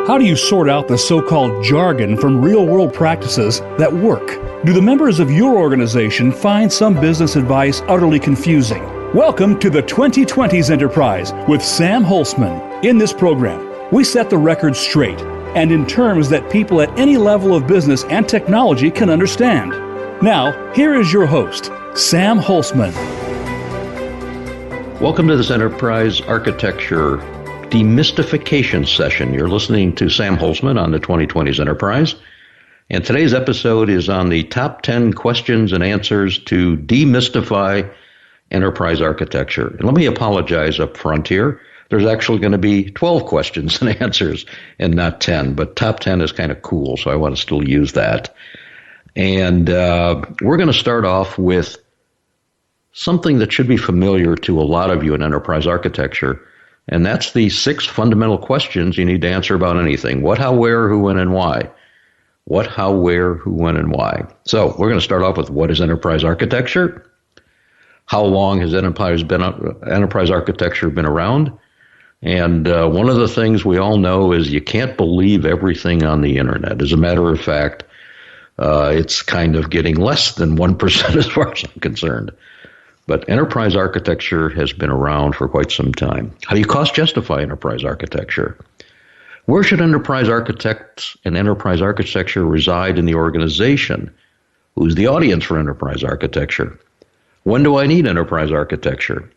How do you sort out the so-called jargon from real-world practices that work? Do the members of your organization find some business advice utterly confusing? Welcome to the 2020s Enterprise with Sam Holcman. In this program, we set the record straight and in terms that people at any level of business and technology can understand. Now, here is your host, Sam Holcman. Welcome to this Enterprise Architecture Demystification session. You're listening to Sam Holcman on the 2020s Enterprise. And today's episode is on the top 10 questions and answers to demystify enterprise architecture. And let me apologize up front here. There's actually going to be 12 questions and answers and not 10, but top 10 is kind of cool, so I want to still use that. And we're going to start off with something that should be familiar to a lot of you in enterprise architecture, and that's the 6 fundamental questions you need to answer about anything. What, how, where, who, when, and why. What, how, where, who, when, and why. So we're going to start off with what is enterprise architecture? How long has enterprise architecture been around? And one of the things we all know is you can't believe everything on the internet. As a matter of fact, it's kind of getting less than 1% as far as I'm concerned. But enterprise architecture has been around for quite some time. How do you cost justify enterprise architecture? Where should enterprise architects and enterprise architecture reside in the organization? Who's the audience for enterprise architecture? When do I need enterprise architecture?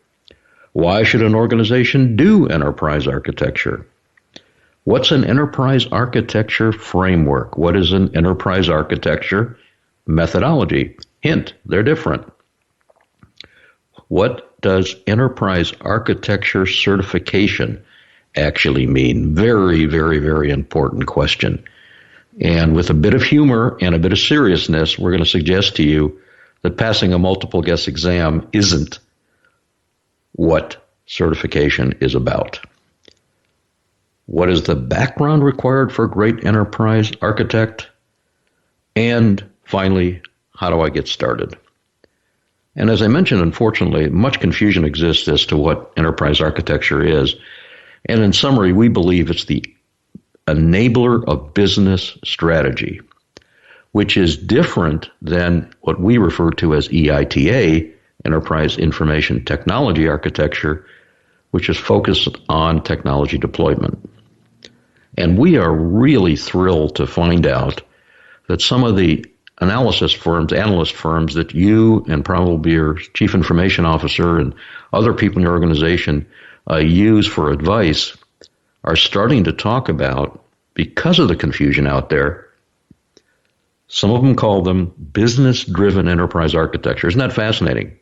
Why should an organization do enterprise architecture? What's an enterprise architecture framework? What is an enterprise architecture methodology? Hint, they're different. What does enterprise architecture certification actually mean? Very, very, very important question. And with a bit of humor and a bit of seriousness, we're going to suggest to you that passing a multiple guess exam isn't what certification is about. What is the background required for a great enterprise architect? And finally, how do I get started? And as I mentioned, unfortunately, much confusion exists as to what enterprise architecture is. And in summary, we believe it's the enabler of business strategy, which is different than what we refer to as EITA, Enterprise Information Technology Architecture, which is focused on technology deployment. And we are really thrilled to find out that some of the analyst firms that you and probably your chief information officer and other people in your organization use for advice are starting to talk about, because of the confusion out there, some of them call them business-driven enterprise architecture. Isn't that fascinating?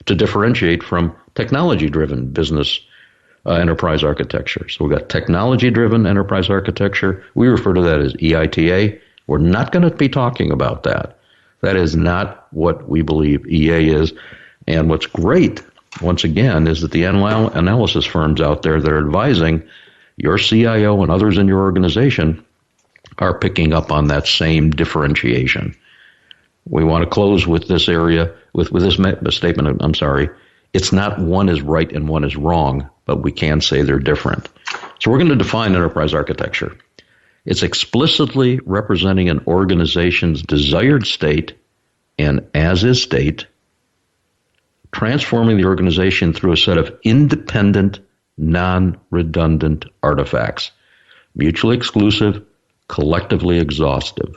To differentiate from technology-driven business enterprise architecture. So we've got technology-driven enterprise architecture. We refer to that as EITA. We're not going to be talking about that. That is not what we believe EA is. And what's great, once again, is that the analysis firms out there that are advising your CIO and others in your organization are picking up on that same differentiation. We want to close with this area, with this statement, I'm sorry. It's not one is right and one is wrong, but we can say they're different. So we're going to define enterprise architecture. It's explicitly representing an organization's desired state and as-is state, transforming the organization through a set of independent, non-redundant artifacts, mutually exclusive, collectively exhaustive.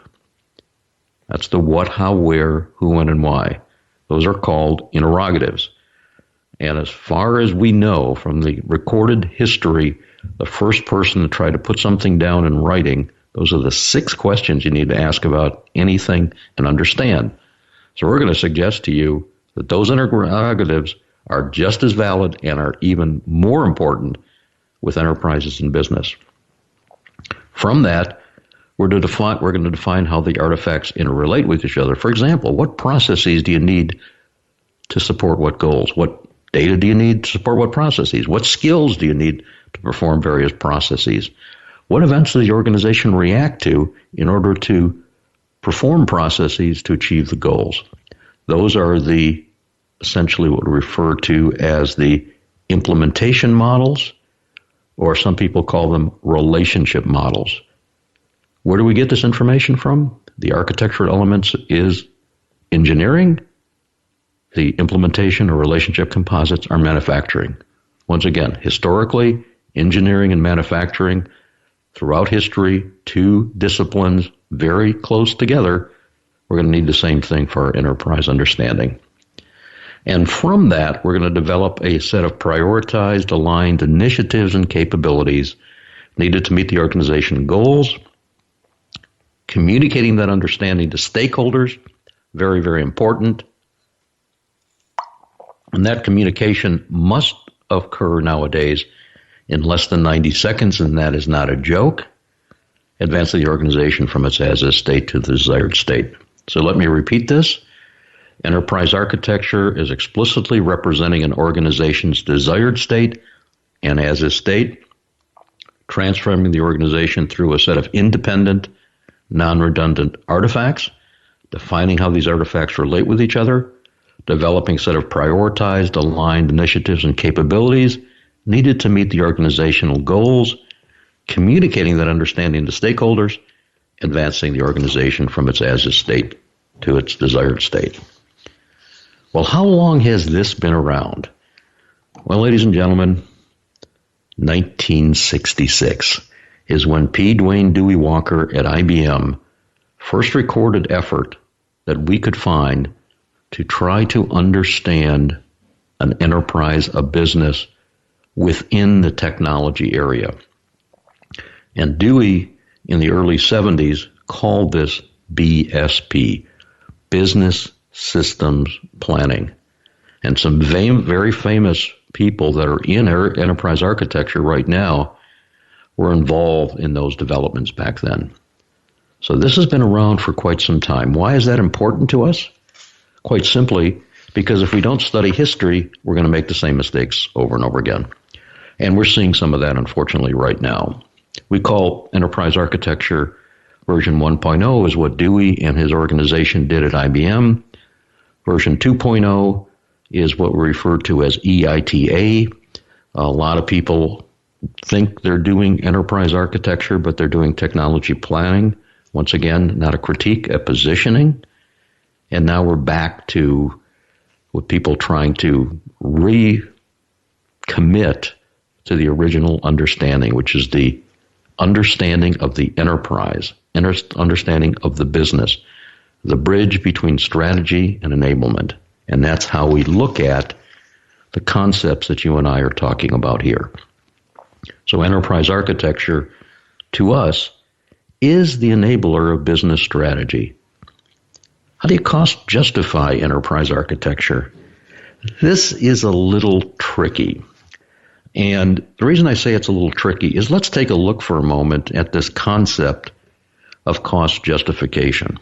That's the what, how, where, who, when, and why. Those are called interrogatives. And as far as we know from the recorded history, the first person to try to put something down in writing, those are the 6 questions you need to ask about anything and understand. So we're going to suggest to you that those interrogatives are just as valid and are even more important with enterprises and business. From that, we're going to define how the artifacts interrelate with each other. For example, what processes do you need to support what goals? What data do you need to support what processes? What skills do you need to perform various processes? What events does the organization react to in order to perform processes to achieve the goals? Those are essentially what we refer to as the implementation models or some people call them relationship models. Where do we get this information from? The architectural elements is engineering. The implementation or relationship composites are manufacturing. Once again, historically, engineering and manufacturing throughout history, two disciplines very close together. We're going to need the same thing for our enterprise understanding. And from that, we're going to develop a set of prioritized, aligned initiatives and capabilities needed to meet the organization goals. Communicating that understanding to stakeholders, very, very important. And that communication must occur nowadays in less than 90 seconds, and that is not a joke. Advancing the organization from its as-is state to the desired state. So let me repeat this. Enterprise architecture is explicitly representing an organization's desired state and as-is state, transforming the organization through a set of independent, non-redundant artifacts, defining how these artifacts relate with each other, developing a set of prioritized, aligned initiatives and capabilities needed to meet the organizational goals, communicating that understanding to stakeholders, advancing the organization from its as-is state to its desired state. Well, how long has this been around? Well, ladies and gentlemen, 1966 is when P. Dwayne Dewey Walker at IBM first recorded effort that we could find to try to understand an enterprise, a business within the technology area. And Dewey, in the early 70s, called this BSP, Business Systems Planning. And some very famous people that are in enterprise architecture right now were involved in those developments back then. So this has been around for quite some time. Why is that important to us? Quite simply, because if we don't study history, we're going to make the same mistakes over and over again. And we're seeing some of that, unfortunately, right now. We call enterprise architecture version 1.0 is what Dewey and his organization did at IBM. Version 2.0 is what we refer to as EITA. A lot of people think they're doing enterprise architecture, but they're doing technology planning. Once again, not a critique, a positioning. And now we're back to with people trying to recommit to the original understanding, which is the understanding of the enterprise, understanding of the business, the bridge between strategy and enablement. And that's how we look at the concepts that you and I are talking about here. So enterprise architecture, to us, is the enabler of business strategy. How do you cost justify enterprise architecture? This is a little tricky. And the reason I say it's a little tricky is let's take a look for a moment at this concept of cost justification.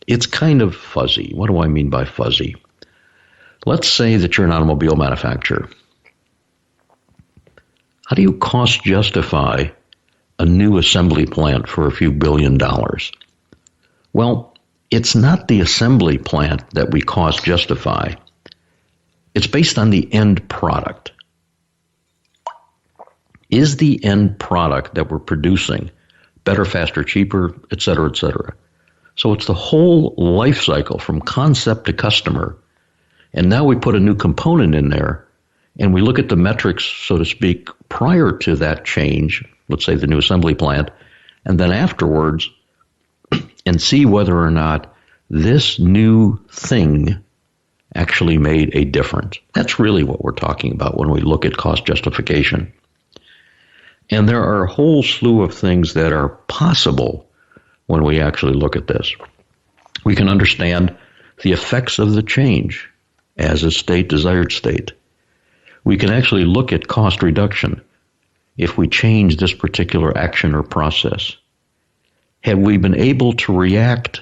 It's kind of fuzzy. What do I mean by fuzzy? Let's say that you're an automobile manufacturer. How do you cost justify a new assembly plant for a few $1 billion? Well, it's not the assembly plant that we cost justify. It's based on the end product. Is the end product that we're producing better, faster, cheaper, et cetera, et cetera? So it's the whole life cycle from concept to customer. And now we put a new component in there and we look at the metrics, so to speak, prior to that change, let's say the new assembly plant, and then afterwards, and see whether or not this new thing actually made a difference. That's really what we're talking about when we look at cost justification. And there are a whole slew of things that are possible when we actually look at this. We can understand the effects of the change as a state, desired state. We can actually look at cost reduction if we change this particular action or process. Have we been able to react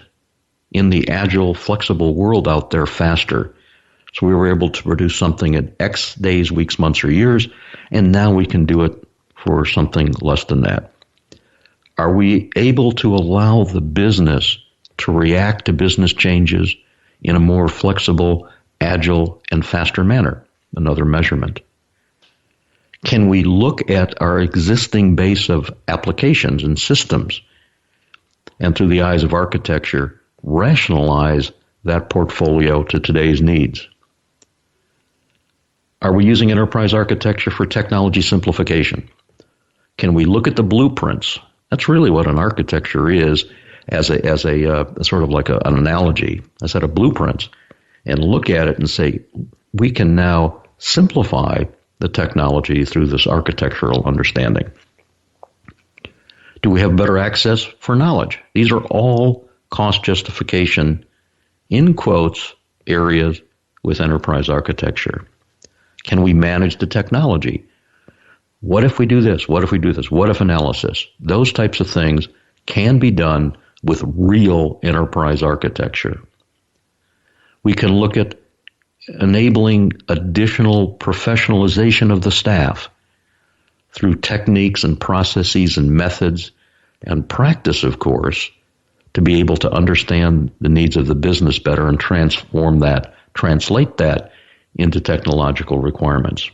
in the agile, flexible world out there faster? So we were able to produce something in X days, weeks, months, or years, and now we can do it for something less than that. Are we able to allow the business to react to business changes in a more flexible, agile, and faster manner? Another measurement. Can we look at our existing base of applications and systems and through the eyes of architecture, rationalize that portfolio to today's needs? Are we using enterprise architecture for technology simplification? Can we look at the blueprints? That's really what an architecture is, as a sort of like an analogy, a set of blueprints, and look at it and say, we can now simplify the technology through this architectural understanding. Do we have better access for knowledge? These are all cost justification, in quotes, areas with enterprise architecture. Can we manage the technology? What if we do this? What if we do this? What if analysis? Those types of things can be done with real enterprise architecture. We can look at enabling additional professionalization of the staff through techniques and processes and methods and practice, of course, to be able to understand the needs of the business better and translate that into technological requirements.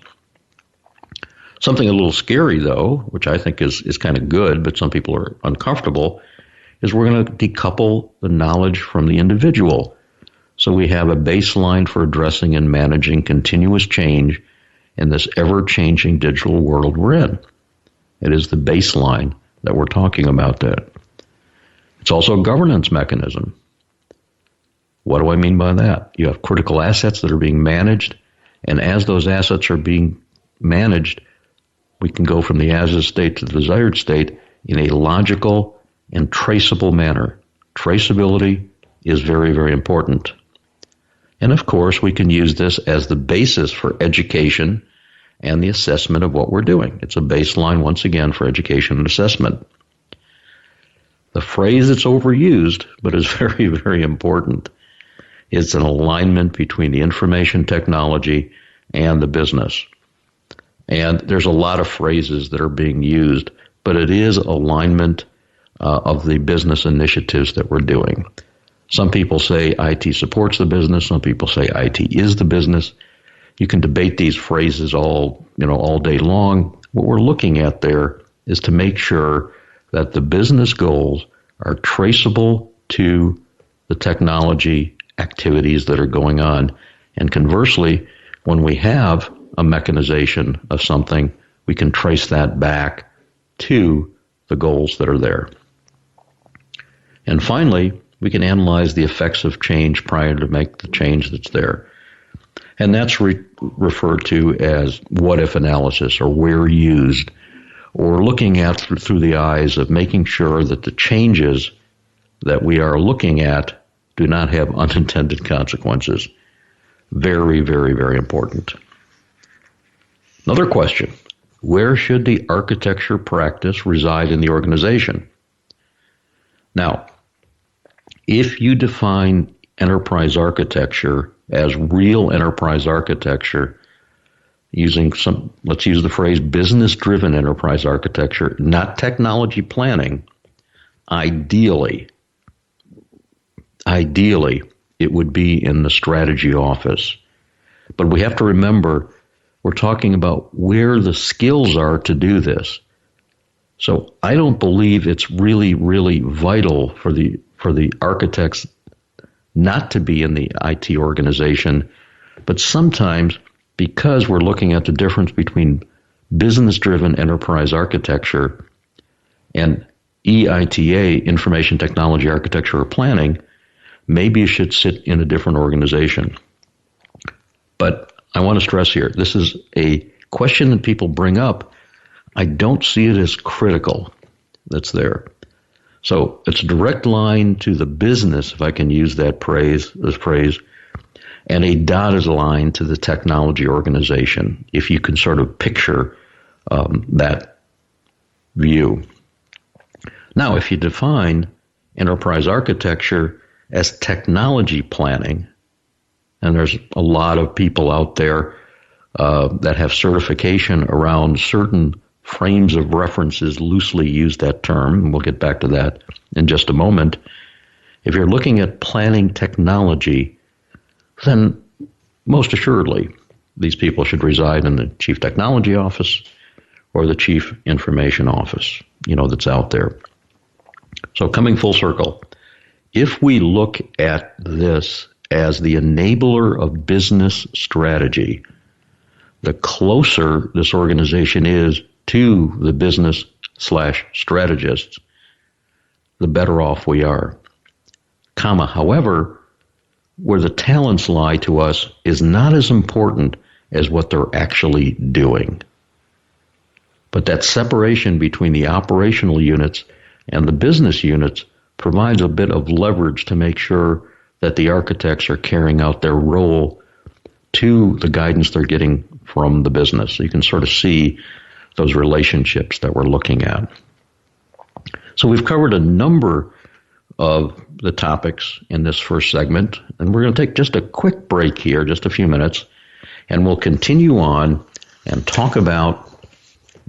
Something a little scary, though, which I think is kind of good, but some people are uncomfortable, is we're going to decouple the knowledge from the individual. So we have a baseline for addressing and managing continuous change in this ever-changing digital world we're in. It is the baseline that we're talking about that. It's also a governance mechanism. What do I mean by that? You have critical assets that are being managed, and as those assets are being managed, we can go from the as-is state to the desired state in a logical and traceable manner. Traceability is very, very important. And of course, we can use this as the basis for education and the assessment of what we're doing. It's a baseline, once again, for education and assessment. The phrase that's overused, but is very, very important, is an alignment between the information technology and the business. And there's a lot of phrases that are being used, but it is alignment of the business initiatives that we're doing. Some people say IT supports the business. Some people say IT is the business. You can debate these phrases all day long. What we're looking at there is to make sure that the business goals are traceable to the technology activities that are going on. And conversely, when we have a mechanization of something, we can trace that back to the goals that are there. And finally, we can analyze the effects of change prior to make the change that's there. And that's referred to as what-if analysis, or where used, or looking at through the eyes of making sure that the changes that we are looking at do not have unintended consequences. Very, very, very important. Another question: where should the architecture practice reside in the organization? Now, if you define enterprise architecture as real enterprise architecture, let's use the phrase business-driven enterprise architecture, not technology planning, ideally, it would be in the strategy office. But we have to remember, we're talking about where the skills are to do this. So I don't believe it's really, really vital for the architects not to be in the IT organization, but sometimes, because we're looking at the difference between business-driven enterprise architecture and EITA, information technology architecture or planning, maybe it should sit in a different organization. But I want to stress here, this is a question that people bring up. I don't see it as critical that's there. So it's a direct line to the business, if I can use that phrase, and a dotted line to the technology organization, if you can sort of picture that view. Now, if you define enterprise architecture as technology planning, and there's a lot of people out there that have certification around certain frames of references loosely use that term, and we'll get back to that in just a moment. If you're looking at planning technology, then most assuredly these people should reside in the Chief Technology Office or the chief information office, that's out there. So coming full circle, if we look at this as the enabler of business strategy, the closer this organization is to the business/strategists, the better off we are. However, where the talents lie to us is not as important as what they're actually doing. But that separation between the operational units and the business units provides a bit of leverage to make sure that the architects are carrying out their role to the guidance they're getting from the business. So you can sort of see those relationships that we're looking at. So we've covered a number of the topics in this first segment, and we're going to take just a quick break here, just a few minutes, and we'll continue on and talk about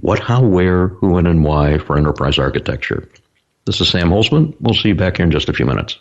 what, how, where, who, when, and why for enterprise architecture. This is Sam Holcman. We'll see you back here in just a few minutes.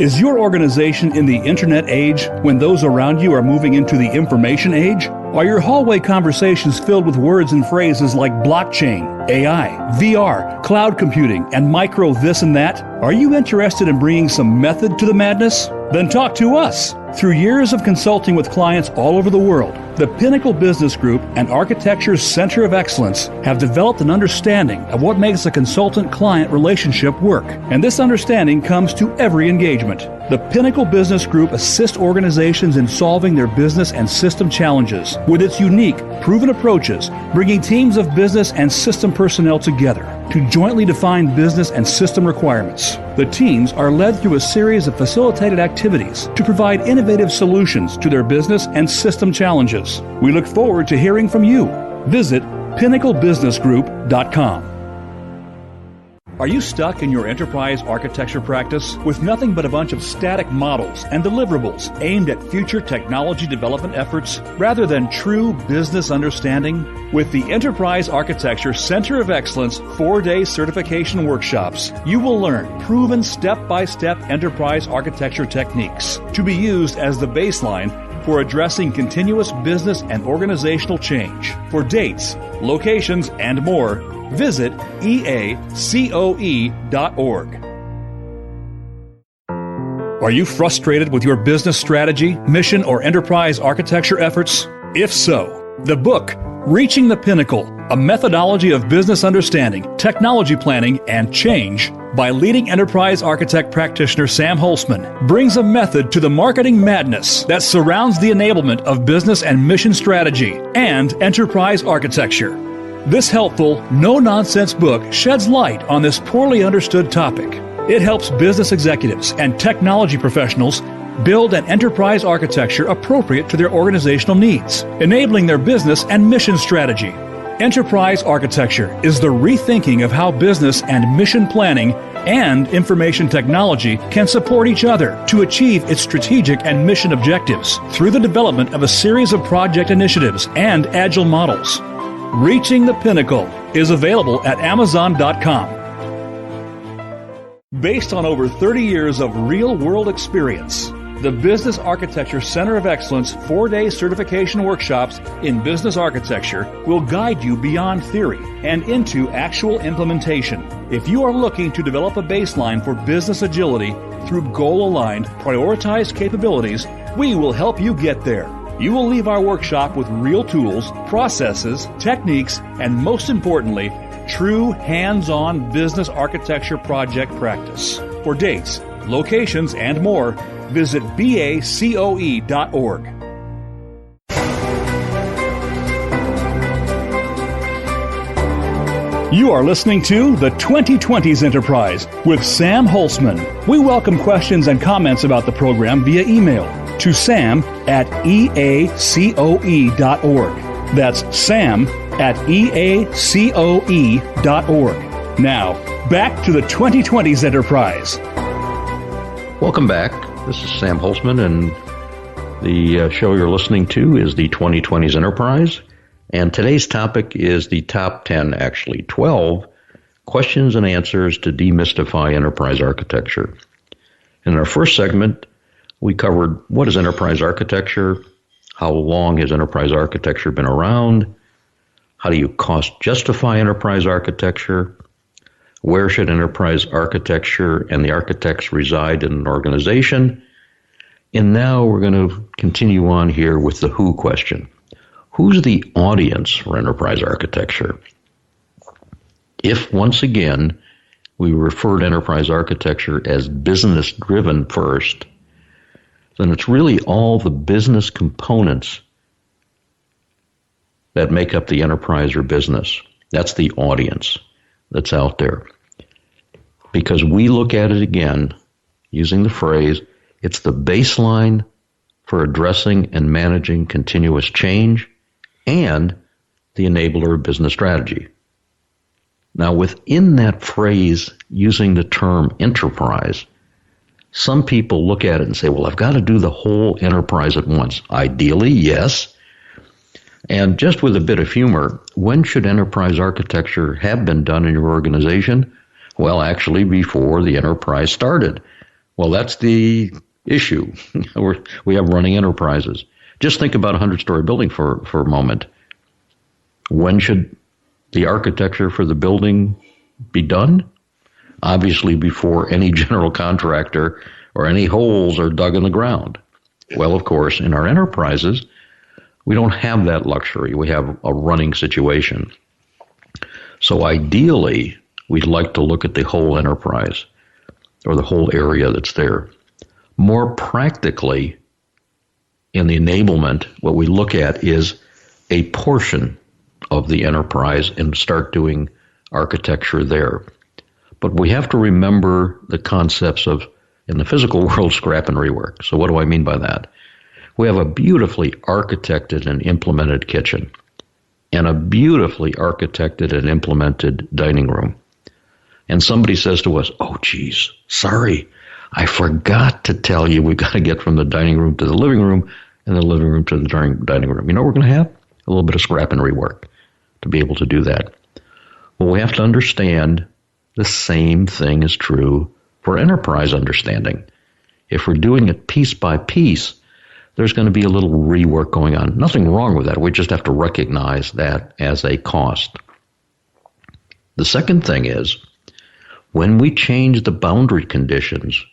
Is your organization in the internet age when those around you are moving into the information age? Are your hallway conversations filled with words and phrases like blockchain, AI, VR, cloud computing, and micro this and that? Are you interested in bringing some method to the madness? Then talk to us. Through years of consulting with clients all over the world, the Pinnacle Business Group and Architecture's Center of Excellence have developed an understanding of what makes a consultant-client relationship work. And this understanding comes to every engagement. The Pinnacle Business Group assists organizations in solving their business and system challenges with its unique, proven approaches, bringing teams of business and system personnel together to jointly define business and system requirements. The teams are led through a series of facilitated activities to provide innovative solutions to their business and system challenges. We look forward to hearing from you. Visit pinnaclebusinessgroup.com. Are you stuck in your enterprise architecture practice with nothing but a bunch of static models and deliverables aimed at future technology development efforts rather than true business understanding? With the Enterprise Architecture Center of Excellence 4-day certification workshops, you will learn proven step-by-step enterprise architecture techniques to be used as the baseline for addressing continuous business and organizational change. For dates, locations, and more, visit eacoe.org. Are you frustrated with your business strategy, mission, or enterprise architecture efforts? If so, the book, Reaching the Pinnacle, A Methodology of Business Understanding, Technology Planning, and Change, by leading enterprise architect practitioner Sam Holcman, brings a method to the marketing madness that surrounds the enablement of business and mission strategy and enterprise architecture. This helpful, no-nonsense book sheds light on this poorly understood topic. It helps business executives and technology professionals build an enterprise architecture appropriate to their organizational needs, enabling their business and mission strategy. Enterprise architecture is the rethinking of how business and mission planning and information technology can support each other to achieve its strategic and mission objectives through the development of a series of project initiatives and agile models. Reaching the Pinnacle is available at Amazon.com. Based on over 30 years of real-world experience, the Business Architecture Center of Excellence 4-day certification workshops in business architecture will guide you beyond theory and into actual implementation. If you are looking to develop a baseline for business agility through goal-aligned, prioritized capabilities, we will help you get there. You will leave our workshop with real tools, processes, techniques, and most importantly, true hands-on business architecture project practice. For dates, locations, and more, visit bacoe.org. You are listening to The 2020s Enterprise with Sam Holcman. We welcome questions and comments about the program via email to sam@eacoe.org. That's sam@eacoe.org. Now, back to the 2020s Enterprise. Welcome back. This is Sam Holcman, and the show you're listening to is the 2020s Enterprise. And today's topic is the top 10, actually 12, questions and answers to demystify enterprise architecture. In our first segment, we covered what is enterprise architecture, how long has enterprise architecture been around, how do you cost justify enterprise architecture, where should enterprise architecture and the architects reside in an organization, and now we're going to continue on here with the who question. Who's the audience for enterprise architecture? If, once again, we refer to enterprise architecture as business-driven first, then it's really all the business components that make up the enterprise or business. That's the audience that's out there. Because we look at it again, using the phrase, it's the baseline for addressing and managing continuous change and the enabler of business strategy. Now, within that phrase, using the term enterprise, some people look at it and say, well, I've got to do the whole enterprise at once. Ideally, yes. And just with a bit of humor, when should enterprise architecture have been done in your organization? Well, actually, before the enterprise started. Well, that's the issue. We have running enterprises. Just think about a 100-story building for a moment. When should the architecture for the building be done? Obviously, before any general contractor or any holes are dug in the ground. Well, of course, in our enterprises, we don't have that luxury. We have a running situation. So ideally, we'd like to look at the whole enterprise or the whole area that's there. More practically, in the enablement, what we look at is a portion of the enterprise and start doing architecture there. But we have to remember the concepts of, in the physical world, scrap and rework. So what do I mean by that? We have a beautifully architected and implemented kitchen and a beautifully architected and implemented dining room. And somebody says to us, oh, geez, sorry, I forgot to tell you we've got to get from the dining room to the living room and the living room to the dining room. You know what we're going to have? A little bit of scrap and rework to be able to do that. Well, we have to understand the same thing is true for enterprise understanding. If we're doing it piece by piece, there's going to be a little rework going on. Nothing wrong with that. We just have to recognize that as a cost. The second thing is, when we change the boundary conditions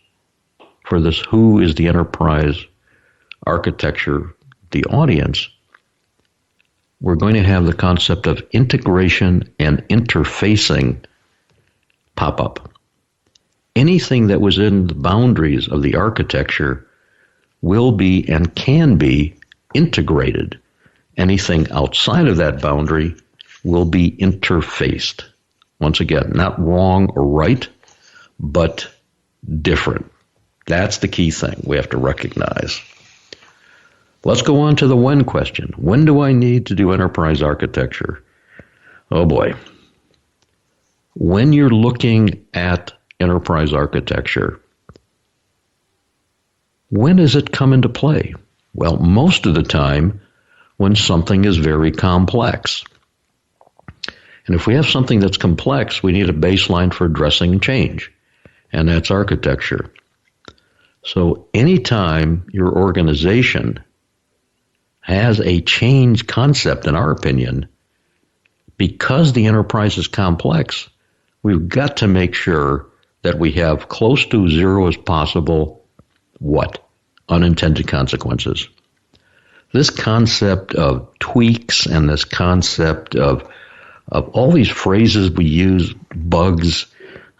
for this who is the enterprise architecture, the audience, we're going to have the concept of integration and interfacing pop up. Anything that was in the boundaries of the architecture will be and can be integrated. Anything outside of that boundary will be interfaced. Once again, not wrong or right, but different. That's the key thing we have to recognize. Let's go on to the when question. When do I need to do enterprise architecture? Oh boy. When you're looking at enterprise architecture, when does it come into play? Well, most of the time when something is very complex. And if we have something that's complex, we need a baseline for addressing change, and that's architecture. So anytime your organization has a change concept, in our opinion, because the enterprise is complex, we've got to make sure that we have close to zero as possible what? Unintended consequences. This concept of tweaks and this concept of all these phrases we use, bugs,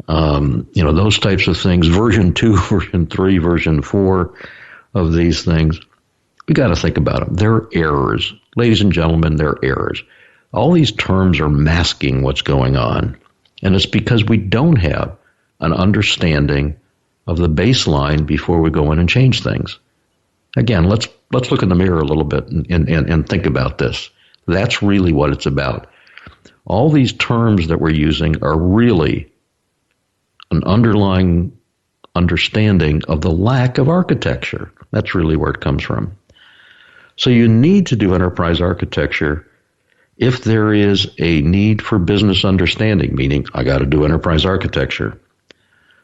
those types of things, version 2, version 3, version 4 of these things, we got to think about them. They're errors. Ladies and gentlemen, they're errors. All these terms are masking what's going on. And it's because we don't have an understanding of the baseline before we go in and change things. Again, let's look in the mirror a little bit and think about this. That's really what it's about. All these terms that we're using are really an underlying understanding of the lack of architecture. That's really where it comes from. So you need to do enterprise architecture if there is a need for business understanding, meaning I got to do enterprise architecture.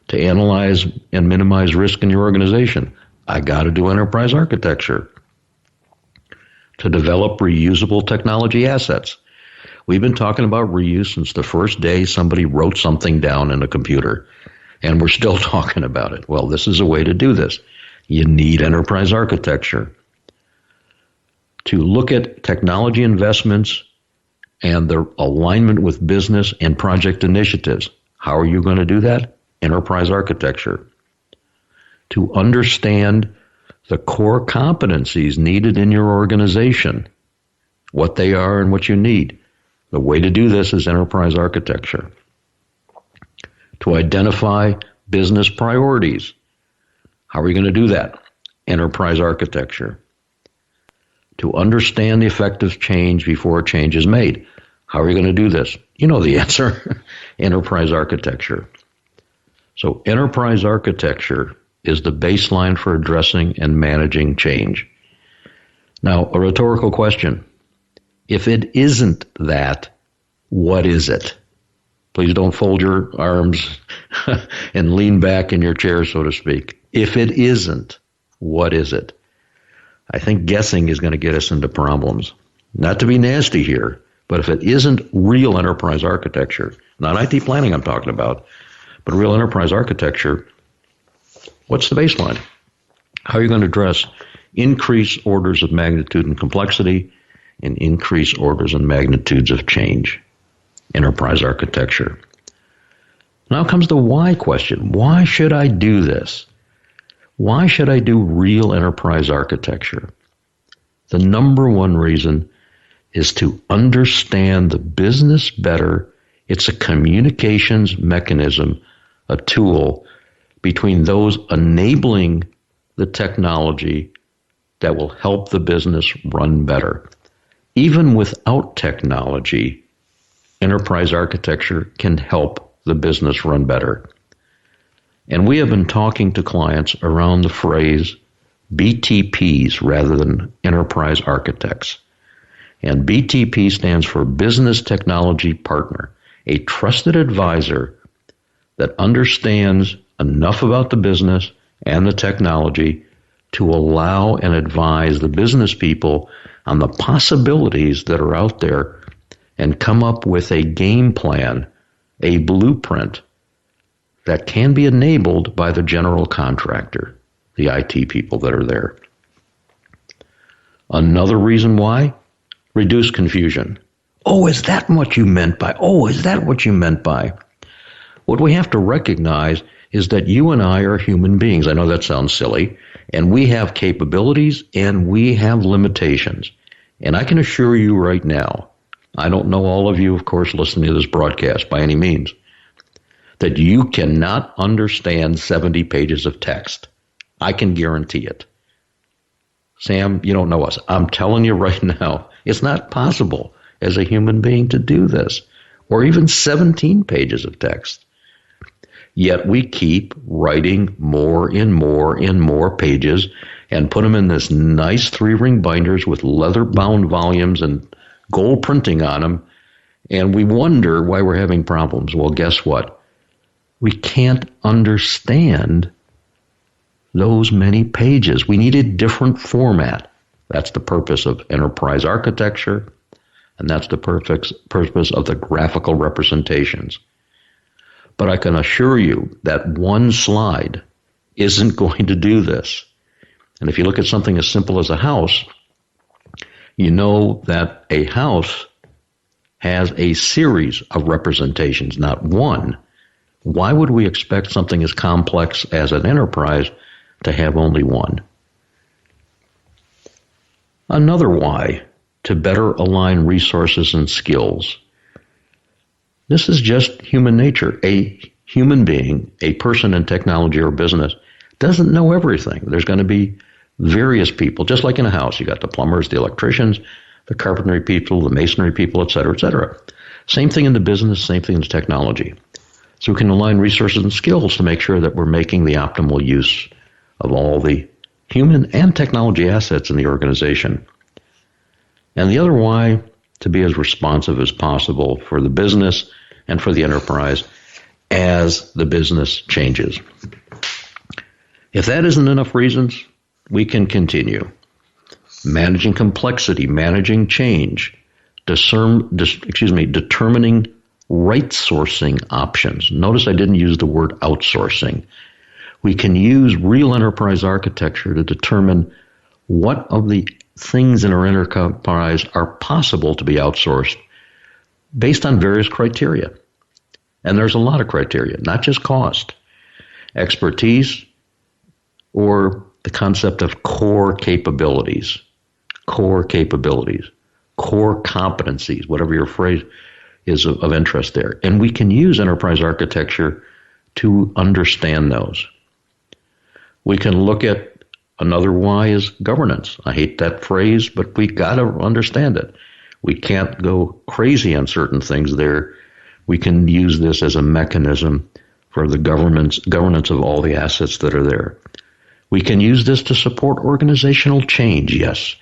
To analyze and minimize risk in your organization, I got to do enterprise architecture. To develop reusable technology assets. We've been talking about reuse since the first day somebody wrote something down in a computer, and we're still talking about it. Well, this is a way to do this. You need enterprise architecture. To look at technology investments and their alignment with business and project initiatives. How are you going to do that? Enterprise architecture. To understand the core competencies needed in your organization, what they are and what you need. The way to do this is enterprise architecture. To identify business priorities. How are you going to do that? Enterprise architecture. To understand the effect of change before a change is made. How are you going to do this? You know the answer. Enterprise architecture. So enterprise architecture is the baseline for addressing and managing change. Now, a rhetorical question. If it isn't that, what is it? Please don't fold your arms and lean back in your chair, so to speak. If it isn't, what is it? I think guessing is going to get us into problems. Not to be nasty here, but if it isn't real enterprise architecture, not IT planning I'm talking about, but real enterprise architecture, what's the baseline? How are you going to address increased orders of magnitude and complexity and increased orders and magnitudes of change? Enterprise architecture. Now comes the why question. Why should I do this? Why should I do real enterprise architecture? The number one reason is to understand the business better. It's a communications mechanism, a tool between those enabling the technology that will help the business run better. Even without technology, enterprise architecture can help the business run better. And we have been talking to clients around the phrase BTPs rather than enterprise architects. And BTP stands for Business Technology Partner, a trusted advisor that understands enough about the business and the technology to allow and advise the business people on the possibilities that are out there and come up with a game plan, a blueprint that can be enabled by the general contractor, the IT people that are there. Another reason why? Reduce confusion. Oh, is that what you meant by? Oh, is that what you meant by? What we have to recognize is that you and I are human beings. I know that sounds silly, and we have capabilities and we have limitations. And I can assure you right now, I don't know all of you, of course, listening to this broadcast by any means, that you cannot understand 70 pages of text. I can guarantee it. Sam, you don't know us. I'm telling you right now, it's not possible as a human being to do this, or even 17 pages of text. Yet we keep writing more and more and more pages and put them in this nice 3-ring binders with leather-bound volumes and gold printing on them, and we wonder why we're having problems. Well, guess what? We can't understand those many pages. We need a different format. That's the purpose of enterprise architecture, and that's the purpose of the graphical representations. But I can assure you that one slide isn't going to do this. And if you look at something as simple as a house, you know that a house has a series of representations, not one. Why would we expect something as complex as an enterprise to have only one? Another why, to better align resources and skills. This is just human nature. A human being, a person in technology or business, doesn't know everything. There's going to be various people, just like in a house. You got the plumbers, the electricians, the carpentry people, the masonry people, et cetera, et cetera. Same thing in the business, same thing in the technology. So we can align resources and skills to make sure that we're making the optimal use of all the human and technology assets in the organization. And the other why, to be as responsive as possible for the business and for the enterprise. as the business changes. If that isn't enough reasons, we can continue. Managing complexity, managing change, determining right sourcing options. Notice I didn't use the word outsourcing. We can use real enterprise architecture to determine what of the things in our enterprise are possible to be outsourced based on various criteria. And there's a lot of criteria, not just cost, expertise, or the concept of core capabilities, core competencies, whatever your phrase is of interest there. And we can use enterprise architecture to understand those. We can look at another why is governance. I hate that phrase, but we got to understand it. We can't go crazy on certain things there. We can use this as a mechanism for the governance of all the assets that are there. We can use this to support organizational change, yes.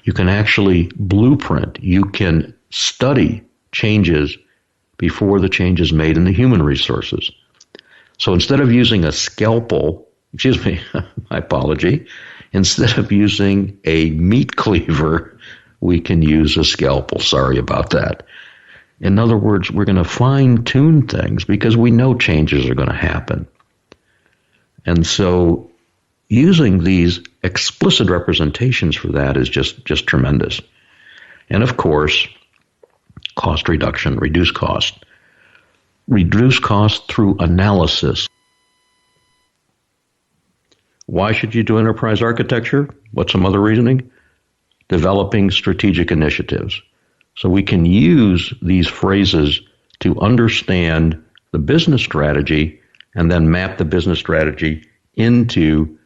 You can actually blueprint. You can study changes before the change is made in the human resources. So instead of using a scalpel, my apology, instead of using a meat cleaver, we can use a scalpel. Sorry about that. In other words, we're going to fine-tune things because we know changes are going to happen. And so using these explicit representations for that is just tremendous. And of course, cost reduction, reduce cost. Reduce cost through analysis. Why should you do enterprise architecture? What's some other reasoning? Developing strategic initiatives. So we can use these phrases to understand the business strategy and then map the business strategy into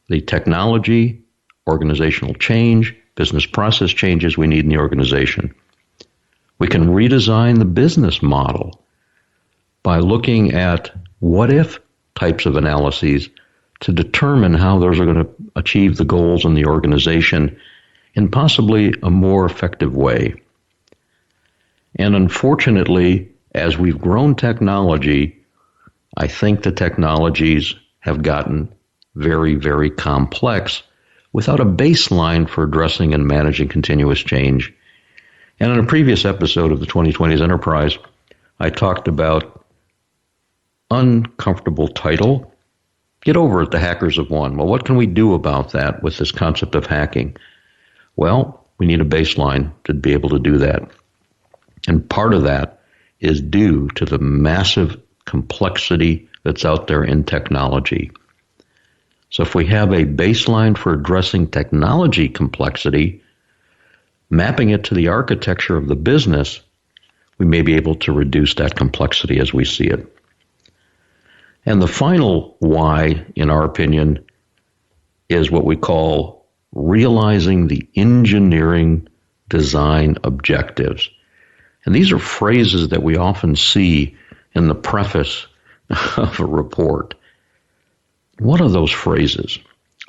the technology, organizational change, business process changes we need in the organization. We can redesign the business model by looking at what-if types of analyses to determine how those are going to achieve the goals in the organization in possibly a more effective way. And unfortunately, as we've grown technology, I think the technologies have gotten very, very complex without a baseline for addressing and managing continuous change. And in a previous episode of the 2020s Enterprise, I talked about uncomfortable title. Get over it, the hackers have won. Well, what can we do about that with this concept of hacking? Well, we need a baseline to be able to do that. And part of that is due to the massive complexity that's out there in technology. So if we have a baseline for addressing technology complexity, mapping it to the architecture of the business, we may be able to reduce that complexity as we see it. And the final why, in our opinion, is what we call realizing the engineering design objectives. And these are phrases that we often see in the preface of a report. What are those phrases?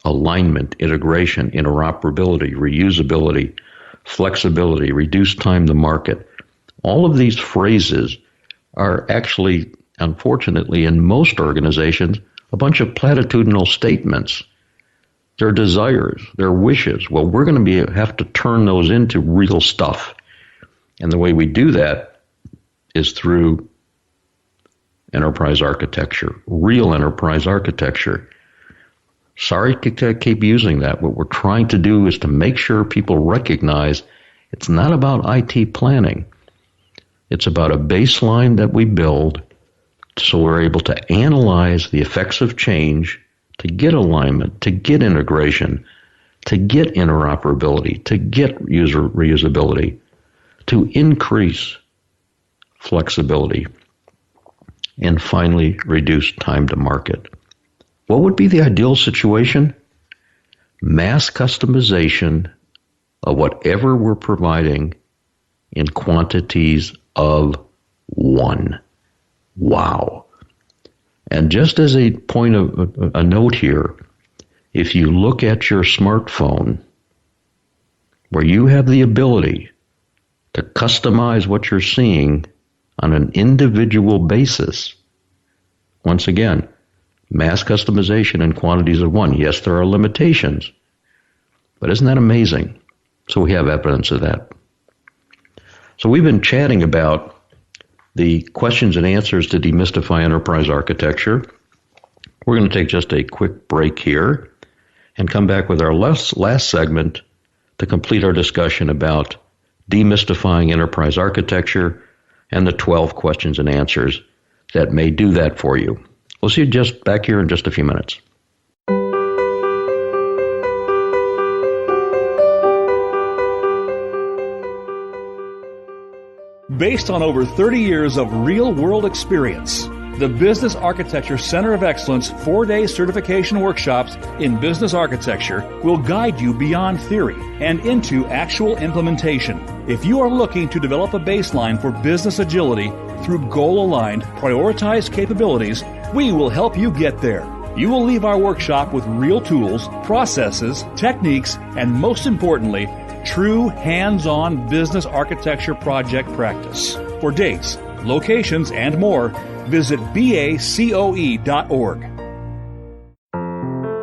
Alignment, integration, interoperability, reusability, flexibility, reduced time to market. All of these phrases are actually, unfortunately, in most organizations, a bunch of platitudinal statements. They're desires, they're wishes. Well, we're going to have to turn those into real stuff. And the way we do that is through enterprise architecture, real enterprise architecture. Sorry to keep using that. What we're trying to do is to make sure people recognize it's not about IT planning. It's about a baseline that we build so we're able to analyze the effects of change, to get alignment, to get integration, to get interoperability, to get user reusability, to increase flexibility, and finally reduce time to market. What would be the ideal situation? Mass customization of whatever we're providing in quantities of one. Wow. And just as a point of a note here, if you look at your smartphone, where you have the ability to customize what you're seeing on an individual basis, Once again, mass customization in quantities of one. Yes, there are limitations, but isn't that amazing? So we have evidence of that. So we've been chatting about the questions and answers to demystify enterprise architecture. We're going to take just a quick break here and come back with our last segment to complete our discussion about demystifying enterprise architecture and the 12 questions and answers that may do that for you. We'll see you just back here in just a few minutes. Based on over 30 years of real-world experience, the Business Architecture Center of Excellence 4-day certification workshops in business architecture will guide you beyond theory and into actual implementation. If you are looking to develop a baseline for business agility through goal-aligned, prioritized capabilities, we will help you get there. You will leave our workshop with real tools, processes, techniques, and most importantly, true hands-on business architecture project practice. For dates, locations, and more, visit bacoe.org.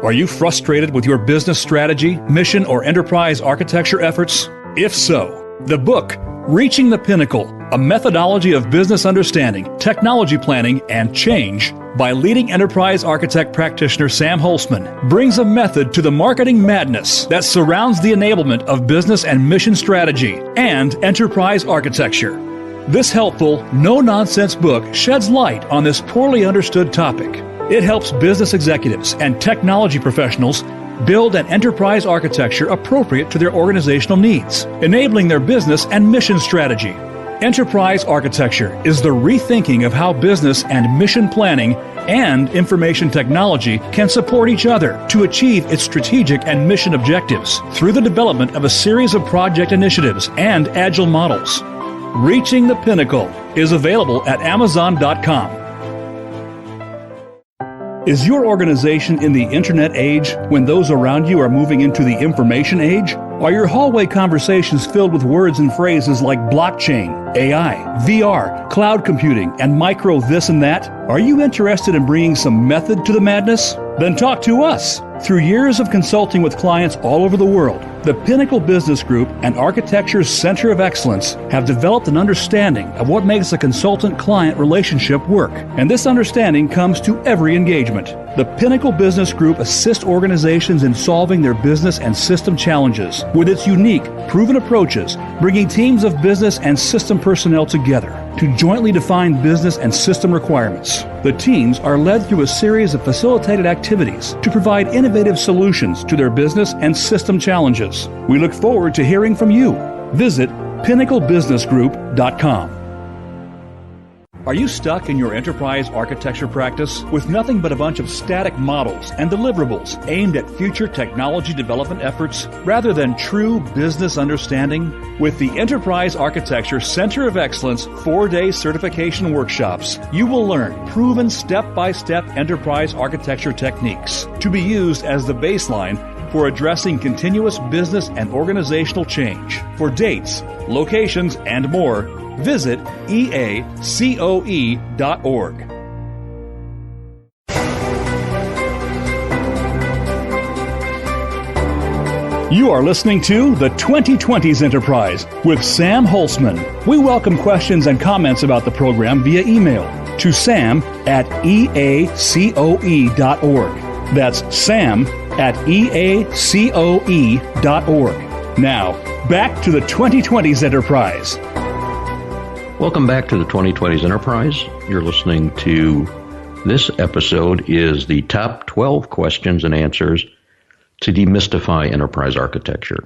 Are you frustrated with your business strategy, mission, or enterprise architecture efforts? If so, the book, Reaching the Pinnacle, A Methodology of Business Understanding, Technology Planning, and Change, by leading enterprise architect practitioner Sam Holcman, brings a method to the marketing madness that surrounds the enablement of business and mission strategy and enterprise architecture. This helpful, no-nonsense book sheds light on this poorly understood topic. It helps business executives and technology professionals build an enterprise architecture appropriate to their organizational needs, enabling their business and mission strategy. Enterprise architecture is the rethinking of how business and mission planning and information technology can support each other to achieve its strategic and mission objectives through the development of a series of project initiatives and agile models. Reaching the Pinnacle is available at Amazon.com. Is your organization in the internet age when those around you are moving into the information age? Are your hallway conversations filled with words and phrases like blockchain, AI, VR, cloud computing, and micro this and that? Are you interested in bringing some method to the madness? Then talk to us. Through years of consulting with clients all over the world, the Pinnacle Business Group and Architecture's Center of Excellence have developed an understanding of what makes a consultant-client relationship work. And this understanding comes to every engagement. The Pinnacle Business Group assists organizations in solving their business and system challenges with its unique, proven approaches, bringing teams of business and system personnel together to jointly define business and system requirements. The teams are led through a series of facilitated activities to provide innovative solutions to their business and system challenges. We look forward to hearing from you. Visit pinnaclebusinessgroup.com. Are you stuck in your enterprise architecture practice with nothing but a bunch of static models and deliverables aimed at future technology development efforts rather than true business understanding? With the Enterprise Architecture Center of Excellence 4-day certification workshops, you will learn proven step-by-step enterprise architecture techniques to be used as the baseline for addressing continuous business and organizational change. For dates, locations, and more, visit eacoe.org. You are listening to The 2020s Enterprise with Sam Holcman. We welcome questions and comments about the program via email to sam@eacoe.org. That's sam@eacoe.org. Now, back to the 2020s Enterprise. Welcome back to the 2020s Enterprise. You're listening to this episode is the top 12 questions and answers to demystify enterprise architecture.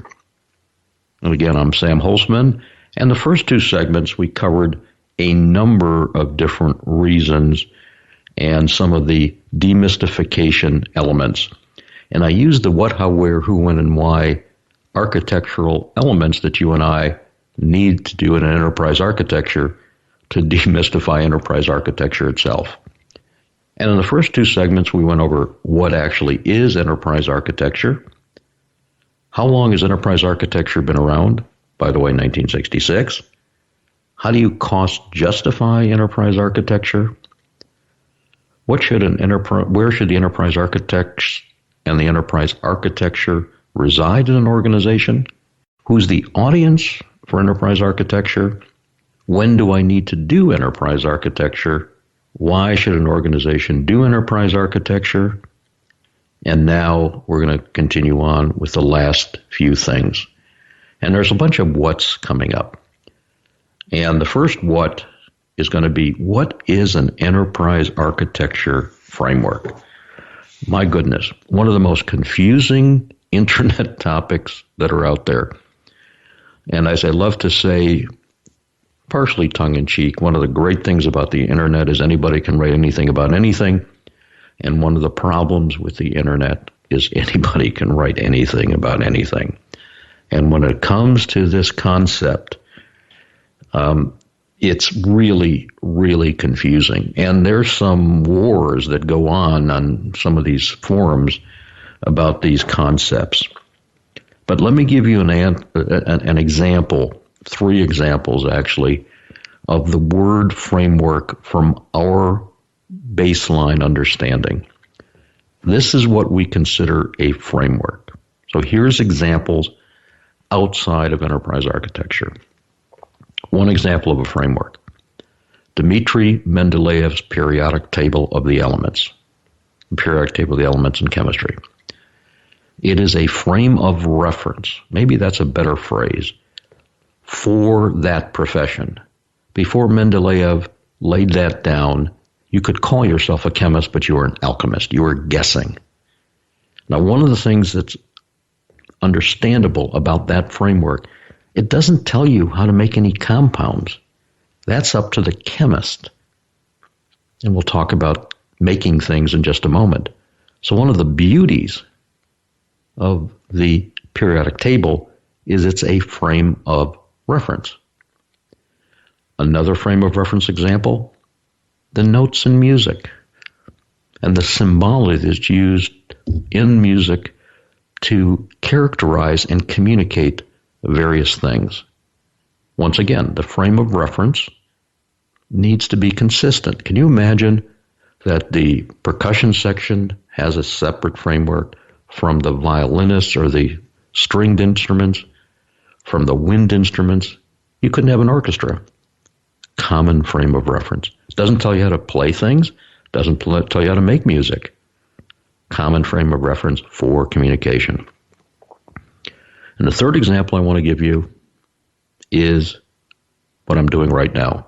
And again, I'm Sam Holcman, and the first two segments we covered a number of different reasons and some of the demystification elements. And I used the what, how, where, who, when, and why architectural elements that you and I need to do in an enterprise architecture to demystify enterprise architecture itself. And in the first two segments, we went over what actually is enterprise architecture. How long has enterprise architecture been around? By the way, 1966. How do you cost justify enterprise architecture? Where should the enterprise architects and the enterprise architecture reside in an organization? Who's the audience for enterprise architecture? When do I need to do enterprise architecture? Why should an organization do enterprise architecture? And now we're going to continue on with the last few things. And there's a bunch of what's coming up. And the first what is going to be, what is an enterprise architecture framework? My goodness, one of the most confusing internet topics that are out there. And as I love to say, partially tongue-in-cheek, one of the great things about the internet is anybody can write anything about anything. And one of the problems with the internet is anybody can write anything about anything. And when it comes to this concept, it's really, really confusing. And there's some wars that go on some of these forums about these concepts. But let me give you an example, 3 examples actually, of the word framework from our baseline understanding. This is what we consider a framework. So here's examples outside of enterprise architecture. One example of a framework. Dmitri Mendeleev's periodic table of the elements. Periodic table of the elements in chemistry. It is a frame of reference. Maybe that's a better phrase. For that profession. Before Mendeleev laid that down, you could call yourself a chemist, but you were an alchemist. You were guessing. Now, one of the things that's understandable about that framework, it doesn't tell you how to make any compounds. That's up to the chemist. And we'll talk about making things in just a moment. So one of the beauties of the periodic table is it's a frame of reference. Another frame of reference example, the notes in music and the symbology that's used in music to characterize and communicate various things. Once again, the frame of reference needs to be consistent. Can you imagine that the percussion section has a separate framework from the violinists or the stringed instruments, from the wind instruments? You couldn't have an orchestra. Common frame of reference. It doesn't tell you how to play things, doesn't tell you how to make music. Common frame of reference for communication. And the third example I want to give you is what I'm doing right now.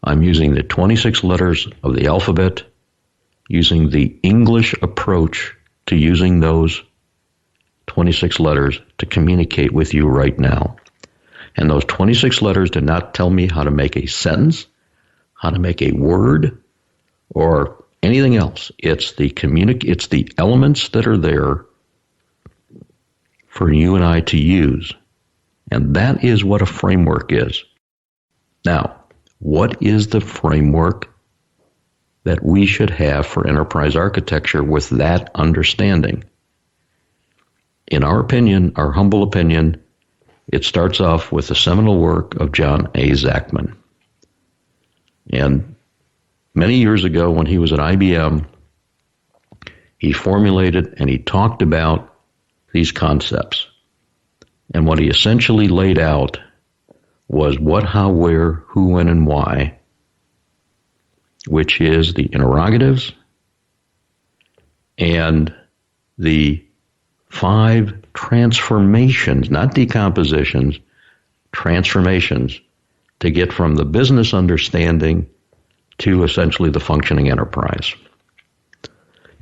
I'm using the 26 letters of the alphabet, using the English approach to using those 26 letters to communicate with you right now. And those 26 letters do not tell me how to make a sentence, how to make a word, or anything else. It's the elements that are there for you and I to use. And that is what a framework is. Now, what is the framework that we should have for enterprise architecture with that understanding? In our opinion, our humble opinion, it starts off with the seminal work of John A. Zachman. And many years ago when he was at IBM, he formulated and he talked about these concepts. And what he essentially laid out was what, how, where, who, when, and why, which is the interrogatives and the 5 transformations, not decompositions, transformations to get from the business understanding to essentially the functioning enterprise.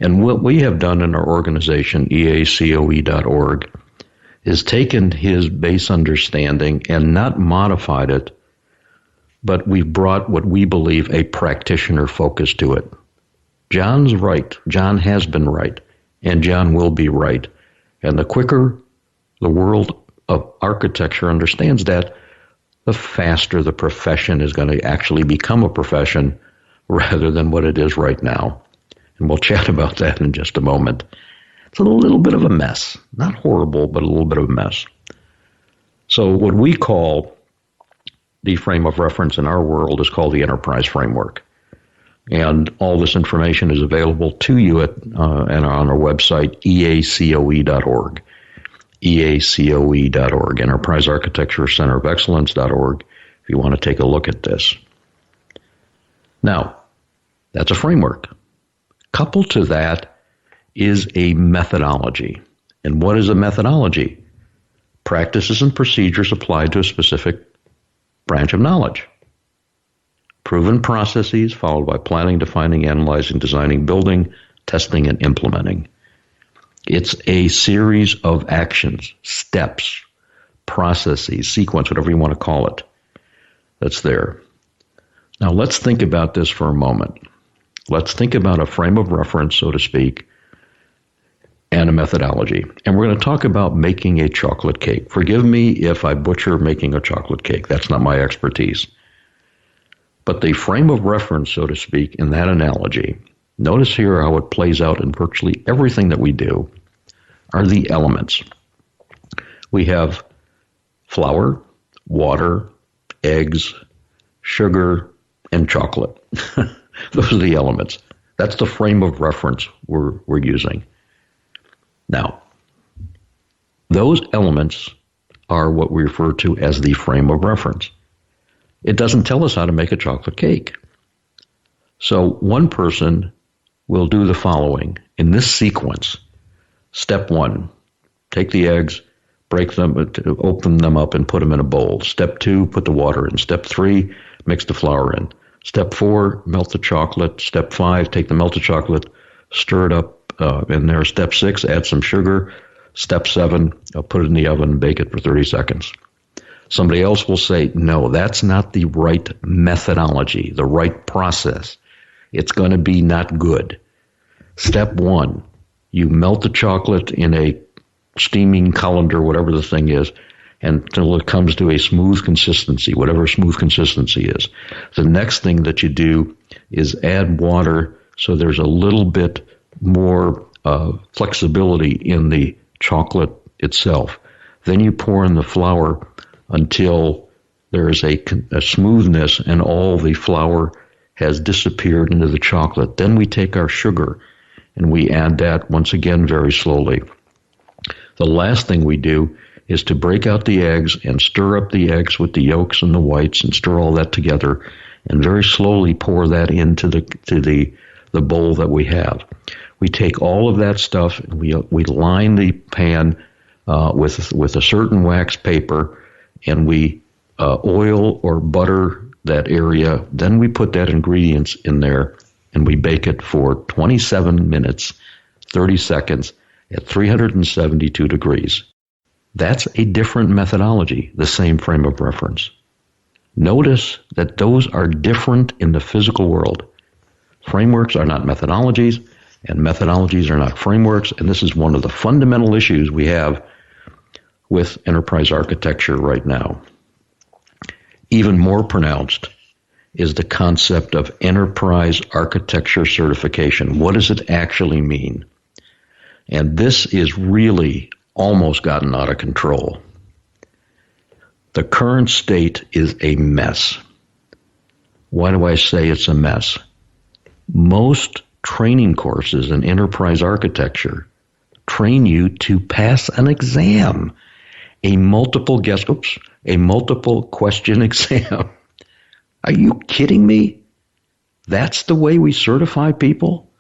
And what we have done in our organization, eacoe.org, is taken his base understanding and not modified it, but we've brought what we believe a practitioner focus to it. John's right. John has been right. And John will be right. And the quicker the world of architecture understands that, the faster the profession is going to actually become a profession rather than what it is right now. And we'll chat about that in just a moment. It's a little bit of a mess. Not horrible, but a little bit of a mess. So what we call the frame of reference in our world is called the enterprise framework. And all this information is available to you and on our website, eacoe.org. eacoe.org, Enterprise Architecture Center of Excellence.org, if you want to take a look at this. Now, that's a framework. Coupled to that is a methodology. And what is a methodology? Practices and procedures applied to a specific branch of knowledge. Proven processes followed by planning, defining, analyzing, designing, building, testing, and implementing. It's a series of actions, steps, processes, sequence, whatever you want to call it, that's there. Now let's think about this for a moment. Let's think about a frame of reference, so to speak, and a methodology. And we're going to talk about making a chocolate cake. Forgive me if I butcher making a chocolate cake. That's not my expertise. But the frame of reference, so to speak, in that analogy, notice here how it plays out in virtually everything that we do, are the elements. We have flour, water, eggs, sugar, and chocolate. Those are the elements. That's the frame of reference we're using. Now, those elements are what we refer to as the frame of reference. It doesn't tell us how to make a chocolate cake. So one person will do the following in this sequence. Step 1, take the eggs, break them, open them up and put them in a bowl. Step 2, put the water in. Step 3, mix the flour in. Step 4, melt the chocolate. Step 5, take the melted chocolate, stir it up in there. Step 6, add some sugar. Step 7, put it in the oven and bake it for 30 seconds. Somebody else will say, no, that's not the right methodology, the right process. It's going to be not good. Step 1, you melt the chocolate in a steaming colander, whatever the thing is, until it comes to a smooth consistency, whatever smooth consistency is. The next thing that you do is add water so there's a little bit more flexibility in the chocolate itself. Then you pour in the flour until there is a smoothness and all the flour has disappeared into the chocolate. Then we take our sugar and we add that once again very slowly. The last thing we do is to break out the eggs and stir up the eggs with the yolks and the whites and stir all that together and very slowly pour that into the bowl that we have. We take all of that stuff and we line the pan with a certain wax paper, and we oil or butter that area. Then we put that ingredients in there and we bake it for 27 minutes, 30 seconds at 372 degrees. That's a different methodology, the same frame of reference. Notice that those are different in the physical world. Frameworks are not methodologies, and methodologies are not frameworks, and this is one of the fundamental issues we have with enterprise architecture right now. Even more pronounced is the concept of enterprise architecture certification. What does it actually mean? And this is really almost gotten out of control. The current state is a mess. Why do I say it's a mess? Most training courses in enterprise architecture train you to pass an exam, a multiple question exam. Are you kidding me? That's the way we certify people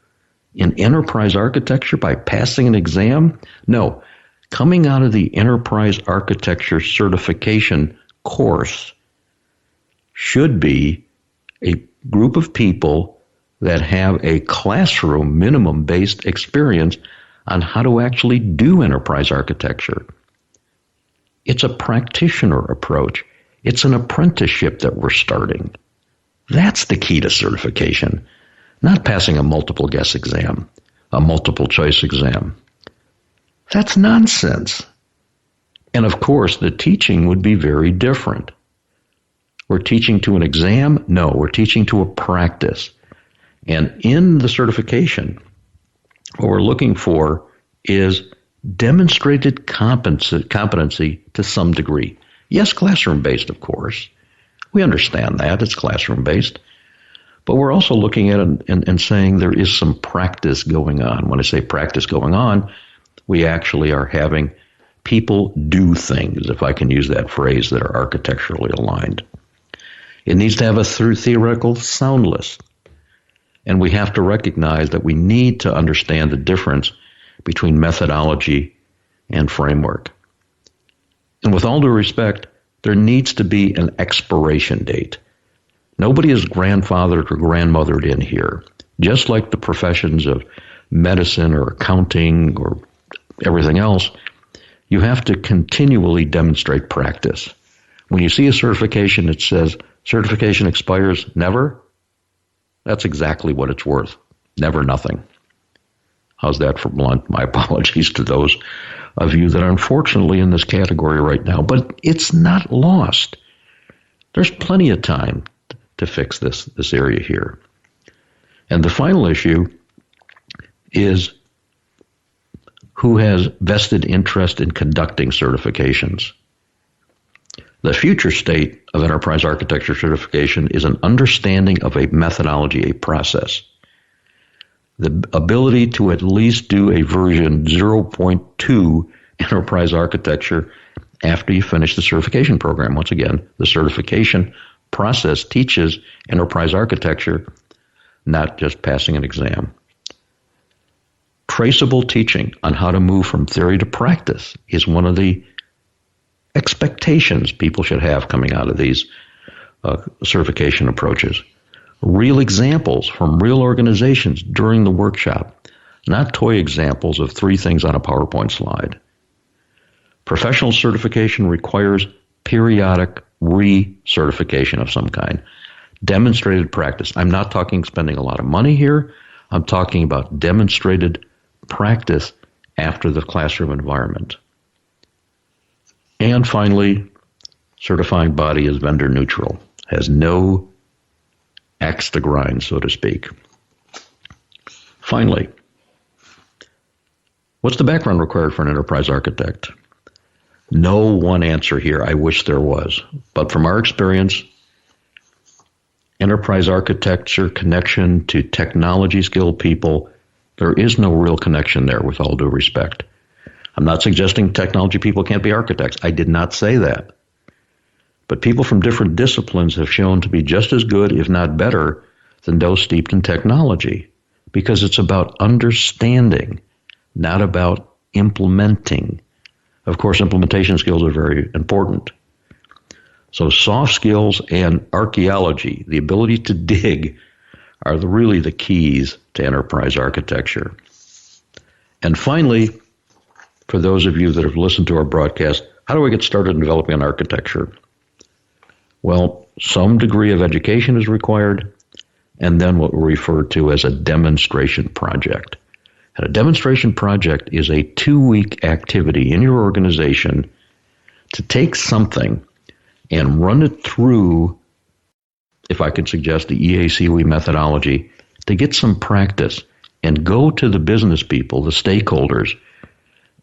in enterprise architecture, by passing an exam? No. Coming out of the enterprise architecture certification course should be a group of people that have a classroom minimum-based experience on how to actually do enterprise architecture. It's a practitioner approach. It's an apprenticeship that we're starting. That's the key to certification, not passing a multiple guess exam, a multiple choice exam. That's nonsense. And of course, the teaching would be very different. We're teaching to an exam? No, we're teaching to a practice. And in the certification, what we're looking for is demonstrated competency to some degree. Yes, classroom-based, of course. We understand that. It's classroom-based. But we're also looking at it and saying there is some practice going on. When I say practice going on, we actually are having people do things, if I can use that phrase, that are architecturally aligned. It needs to have a theoretical sound list. And we have to recognize that we need to understand the difference between methodology and framework. And with all due respect, there needs to be an expiration date. Nobody is grandfathered or grandmothered in here. Just like the professions of medicine or accounting or everything else, you have to continually demonstrate practice. When you see a certification that says certification expires never, that's exactly what it's worth. Never nothing. How's that for blunt? My apologies to those of you that are unfortunately in this category right now, but it's not lost. There's plenty of time to fix this area here. And the final issue is who has vested interest in conducting certifications. The future state of enterprise architecture certification is an understanding of a methodology, a process. The ability to at least do a version 0.2 enterprise architecture after you finish the certification program. Once again, the certification process teaches enterprise architecture, not just passing an exam. Traceable teaching on how to move from theory to practice is one of the expectations people should have coming out of these certification approaches. Real examples from real organizations during the workshop, not toy examples of 3 things on a PowerPoint slide. Professional certification requires periodic recertification of some kind. Demonstrated practice. I'm not talking spending a lot of money here. I'm talking about demonstrated practice after the classroom environment. And finally, certifying body is vendor neutral, has no axe to grind, so to speak. Finally, what's the background required for an enterprise architect? No one answer here. I wish there was. But from our experience, enterprise architecture connection to technology skilled people, there is no real connection there, with all due respect. I'm not suggesting technology people can't be architects. I did not say that. But people from different disciplines have shown to be just as good, if not better, than those steeped in technology, because it's about understanding, not about implementing. Of course, implementation skills are very important. So soft skills and archaeology, the ability to dig, are really the keys to enterprise architecture. And finally, for those of you that have listened to our broadcast, how do I get started in developing an architecture? Well, some degree of education is required, and then what we refer to as a demonstration project. And a demonstration project is a 2-week activity in your organization to take something and run it through, if I could suggest the EACOE methodology, to get some practice and go to the business people, the stakeholders,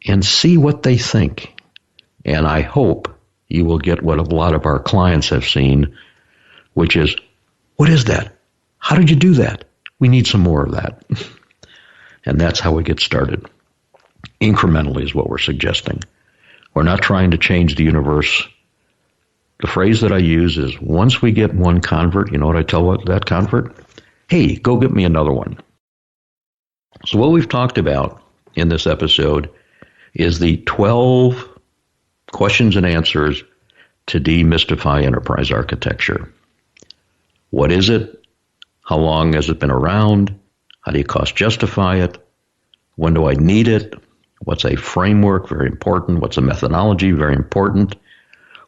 and see what they think. And I hope you will get what a lot of our clients have seen, which is, what is that? How did you do that? We need some more of that. And that's how we get started. Incrementally is what we're suggesting. We're not trying to change the universe. The phrase that I use is, once we get one convert, you know what I tell that convert? Hey, go get me another one. So what we've talked about in this episode is the 12 questions and answers to demystify enterprise architecture. What is it? How long has it been around? How do you cost justify it? When do I need it? What's a framework? Very important. What's a methodology? Very important.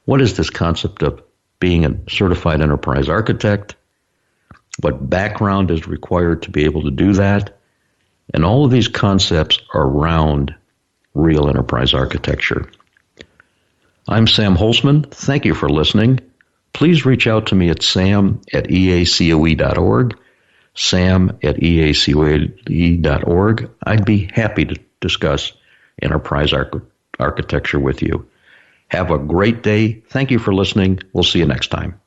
What is this concept of being a certified enterprise architect? What background is required to be able to do that? And all of these concepts are around real enterprise architecture. I'm Sam Holcman. Thank you for listening. Please reach out to me at sam@eacoe.org, sam@eacoe.org. I'd be happy to discuss enterprise architecture with you. Have a great day. Thank you for listening. We'll see you next time.